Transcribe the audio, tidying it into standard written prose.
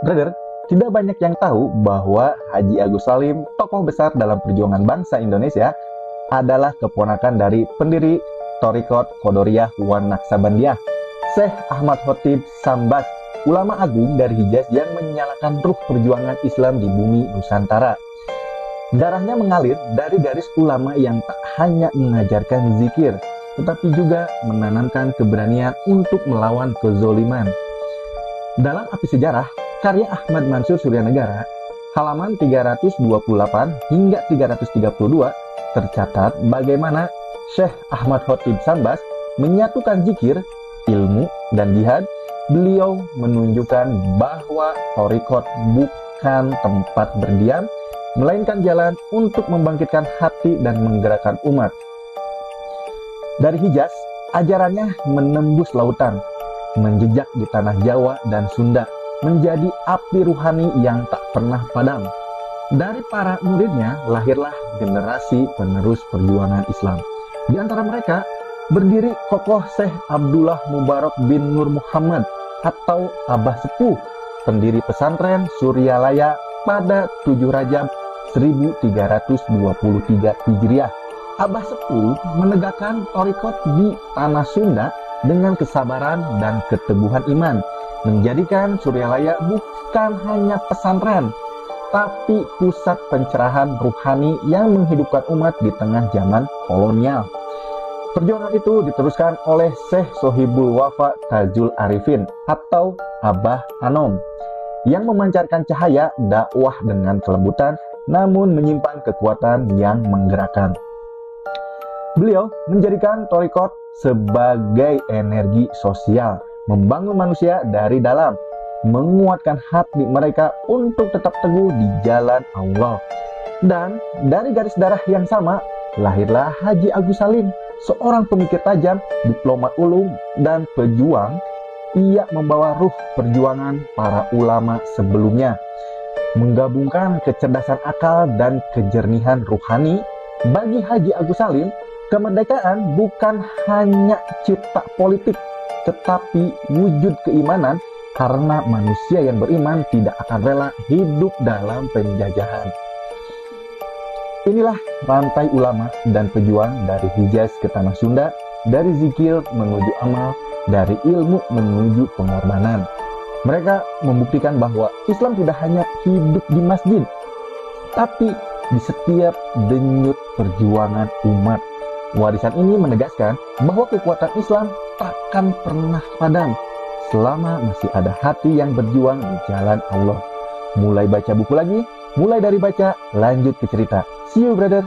Brother, tidak banyak yang tahu bahwa Haji Agus Salim, tokoh besar dalam perjuangan bangsa Indonesia, adalah keponakan dari pendiri Thariqat Qadariyah wan Naqsabandiyah, Syekh Ahmad Khotib Sambas, ulama agung dari Hijaz yang menyalakan ruh perjuangan Islam di bumi Nusantara. Darahnya mengalir dari garis ulama yang tak hanya mengajarkan zikir, tetapi juga menanamkan keberanian untuk melawan kezoliman. Dalam Api Sejarah, karya Ahmad Mansur Suryanegara, halaman 328 hingga 332, tercatat bagaimana Syekh Ahmad Khotib Sambas menyatukan zikir, ilmu, dan jihad. Beliau menunjukkan bahwa thariqat bukan tempat berdiam, melainkan jalan untuk membangkitkan hati dan menggerakkan umat. Dari Hijaz, ajarannya menembus lautan, menjejak di tanah Jawa dan Sunda, menjadi api ruhani yang tak pernah padam. Dari para muridnya lahirlah generasi penerus perjuangan Islam. Di antara mereka berdiri kokoh Syekh Abdullah Mubarak bin Nur Muhammad atau Abah Sepuh, pendiri pesantren Suryalaya pada 7 Rajab 1323 Hijriah. Abah Sepuh menegakkan thariqat di tanah Sunda dengan kesabaran dan keteguhan iman, menjadikan Suryalaya bukan hanya pesantren, tapi pusat pencerahan ruhani yang menghidupkan umat di tengah zaman kolonial. Perjuangan itu diteruskan oleh Syekh Sohibul Wafa Tajul Arifin atau Abah Anom, yang memancarkan cahaya dakwah dengan kelembutan namun menyimpan kekuatan yang menggerakkan. Beliau menjadikan thariqat sebagai energi sosial, membangun manusia dari dalam, menguatkan hati mereka untuk tetap teguh di jalan Allah. Dan dari garis darah yang sama, lahirlah Haji Agus Salim, seorang pemikir tajam, diplomat ulung, dan pejuang. Ia membawa ruh perjuangan para ulama sebelumnya, menggabungkan kecerdasan akal dan kejernihan ruhani. Bagi Haji Agus Salim, kemerdekaan bukan hanya cipta politik, tetapi wujud keimanan, karena manusia yang beriman tidak akan rela hidup dalam penjajahan. Inilah rantai ulama dan pejuang dari Hijaz ke tanah Sunda, dari zikir menuju amal, dari ilmu menuju pengorbanan. Mereka membuktikan bahwa Islam tidak hanya hidup di masjid, tapi di setiap denyut perjuangan umat. Warisan ini menegaskan bahwa kekuatan Islam takkan pernah padam selama masih ada hati yang berjuang di jalan Allah. Mulai baca buku lagi, mulai dari baca, lanjut ke cerita. See you brother.